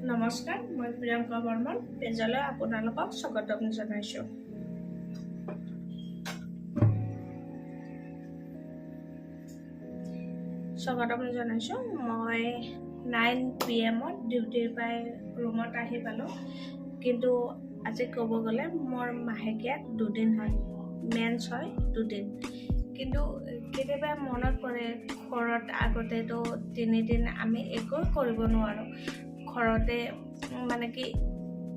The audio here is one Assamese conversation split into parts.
নমস্কাৰ, মই প্ৰিয়ংকা বৰ্মন পেজলৈ আপোনালোকক স্বাগতম জনাইছোঁ। মই 9 PM ডিউটিৰ পৰা ৰুমত আহি পালোঁ, কিন্তু আজি ক'ব গ'লে মোৰ মাহেকীয়াত 2 দিন হয়, মেন্স হয় 2 দিন। কিন্তু কেতিয়াবা মনত পৰে ঘৰত আগতেতো 3 দিন আমি একো কৰিব নোৱাৰোঁ। ঘৰতে মানে কি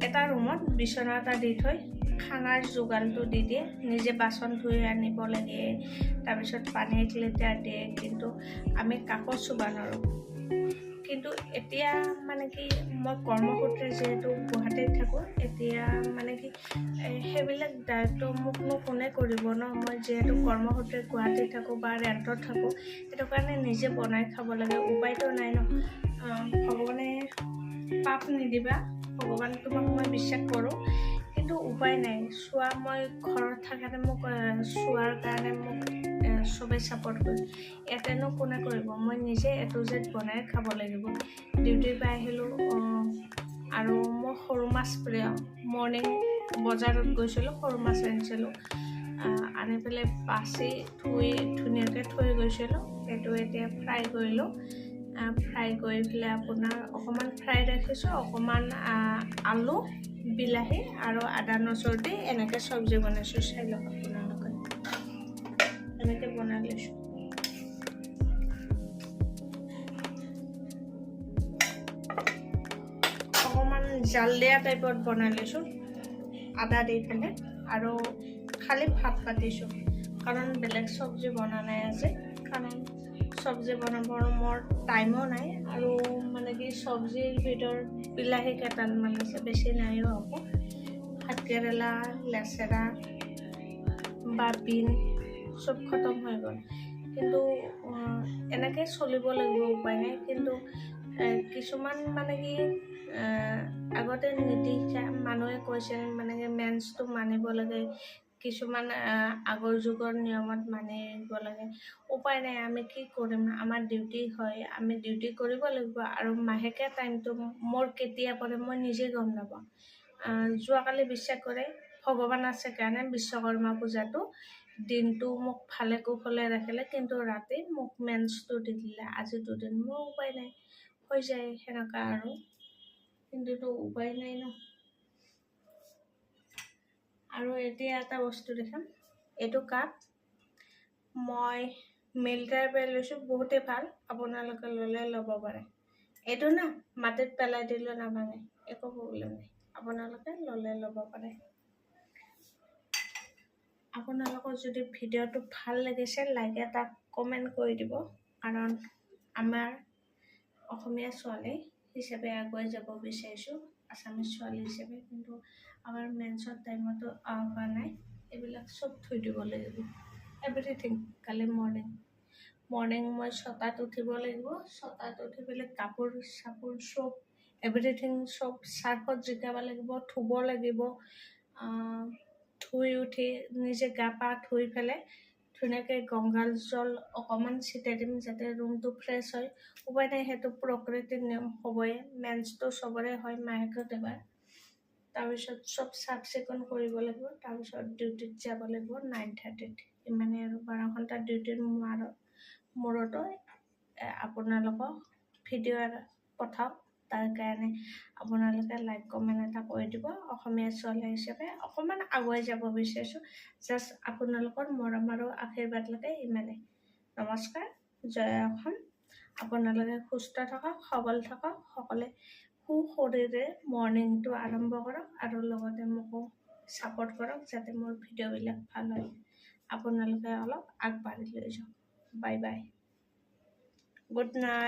এটা ৰুমত বিচনা এটা দি থৈ খানাৰ যোগানটো দি দিয়ে, নিজে বাচন ধুই আনিব লাগে, তাৰপিছত পানীত লিটাৰ দিয়ে, কিন্তু আমি কাকো চুব নোৱাৰোঁ। কিন্তু এতিয়া মানে কি মই কৰ্মসূত্ৰে যিহেতু গুৱাহাটীত থাকোঁ, এতিয়া মানে কি সেইবিলাক দায়িত্ব মোকনো কোনে কৰিব ন। মই যিহেতু কৰ্মসূত্ৰে গুৱাহাটীত থাকোঁ বা ৰেণ্টত থাকোঁ, সেইটো কাৰণে নিজে বনাই খাব লাগে, উপায়তো নাই ন। ভগৱানে পাপ নিদিবা, ভগৱান তোমাক মই বিশ্বাস কৰোঁ, কিন্তু উপায় নাই। মই ঘৰত থাকাতে মোক চোৱাৰ কাৰণে মোক চবেই ছাপৰ্ট কৰে। ইয়াতেনো কোনে কৰিব, মই নিজে A to Z বনাই খাব লাগিব। ডিউটিৰ পৰা আহিলোঁ আৰু মোৰ সৰু মাছ প্ৰিয়। মৰ্ণিং বজাৰত গৈছিলোঁ, সৰু মাছ আনিছিলোঁ, আনি পেলাই বাচি ধুই ধুনীয়াকৈ থৈ গৈছিলোঁ। সেইটো এতিয়া ফ্ৰাই কৰিলোঁ। ফ্ৰাই কৰি পেলাই আপোনাৰ অকণমান ফ্ৰাই ৰাখিছোঁ, অকণমান আলু, বিলাহী আৰু আদা নহৰু দি এনেকৈ চব্জি বনাইছোঁ। চাই লওক আপোনালোকে, এনেকৈ বনাই লৈছোঁ। অকণমান জাল দিয়া টাইপত বনাই লৈছোঁ, আদা দি পেলাই, আৰু খালি ভাত পাতিছোঁ, কাৰণ বেলেগ চব্জি বনা নাই আজি। কাৰণ চব্জি বনাবৰ মোৰ টাইমো নাই, আৰু মানে কি চব্জিৰ ভিতৰত বিলাহী কেইটামান আছে, বেছি নাইও আকৌ। ভাতকেৰেলা, লেচেৰা বা বিন চব খতম হৈ গ'ল, কিন্তু এনেকৈ চলিব লাগিব, উপায় নাই। কিন্তু কিছুমান মানে কি আগতে নীতি মানুহে কৈছিল মানে কি মেন্সটো মানিব লাগে, কিছুমান আগৰ যুগৰ নিয়মত মানিব লাগে। উপায় নাই, আমি কি কৰিম, আমাৰ ডিউটি হয়, আমি ডিউটি কৰিব লাগিব। আৰু মাহেকীয়া টাইমটো মোৰ কেতিয়া পৰে মই নিজে গম নাপাওঁ। যোৱাকালি বিশ্বাস কৰে, ভগৱান আছে কাৰণে বিশ্বকৰ্মা পূজাটো দিনটো মোক ভালে কুশলে ৰাখিলে, কিন্তু ৰাতি মোক মেন্সটো দি দিলে। আজি 2 দিন মোৰ উপায় নাই, হৈ যায় সেনেকুৱা আৰু, কিন্তুতো উপায় নাই ন। আৰু এতিয়া এটা বস্তু দেখাম, এইটো কাপ মই মিল্ট্ৰাৰ পৰা লৈছোঁ, বহুতেই ভাল, আপোনালোকে ল'লে ল'ব পাৰে। এইটো না মাটিত পেলাই দিলেও নাভাঙে, একো প্ৰব্লেম নাই, আপোনালোকে ল'লে ল'ব পাৰে। আপোনালোকৰ যদি ভিডিঅ'টো ভাল লাগিছে, লাইক এটা কমেণ্ট কৰি দিব, কাৰণ আমাৰ অসমীয়া ছোৱালী হিচাপে আগুৱাই যাব বিচাৰিছোঁ, আছামিজ ছোৱালী হিচাপে, কিন্তু আমাৰ মেন্সৰ টাইমতো হোৱা নাই। এইবিলাক চব থৈ দিব লাগিব, এভৰিথিং। কালি মৰ্ণিং মই 6টাত উঠিব লাগিব, 6টাত উঠি পেলাই কাপোৰ চাপোৰ চব এভৰিথিং চব চাৰ্ফত জিকাব লাগিব, ধুব লাগিব। ধুই উঠি নিজে গা পা ধুই পেলাই ধুনীয়াকৈ গংগাল জল অকণমান ছিটাই দিম, যাতে ৰুমটো ফ্ৰেছ হয়। উপায় নাই, সেইটো প্ৰকৃতিৰ নিয়ম হ'বই, মেন্সটো চবৰে হয় মাহেকত এবাৰ। তাৰপিছত চব চাফ চিকুণ কৰিব লাগিব, তাৰপিছত ডিউটিত যাব লাগিব 9:30-ত। ইমানেই আৰু 12 ঘণ্টা ডিউটিৰ মূৰতো আপোনালোকক ভিডিঅ' পঠাওক, তাৰ কাৰণে আপোনালোকে লাইক কমেণ্ট এটা কৰি দিব। অসমীয়া ছোৱালী হিচাপে অকণমান আগুৱাই যাব বিচাৰিছোঁ, জাষ্ট আপোনালোকৰ মৰম আৰু আশীৰ্বাদ লাগে, ইমানেই। নমস্কাৰ, জয় অসম। আপোনালোকে সুস্থ থাকক, সবল থাকক, সকলোৱে সুশৰীৰে মৰ্ণিংটো আৰম্ভ কৰক, আৰু লগতে মোকো ছাপৰ্ট কৰক, যাতে মোৰ ভিডিঅ'বিলাক ভাল হয়। আপোনালোকে অলপ আগবাঢ়ি লৈ যাওক। Bye bye, good night.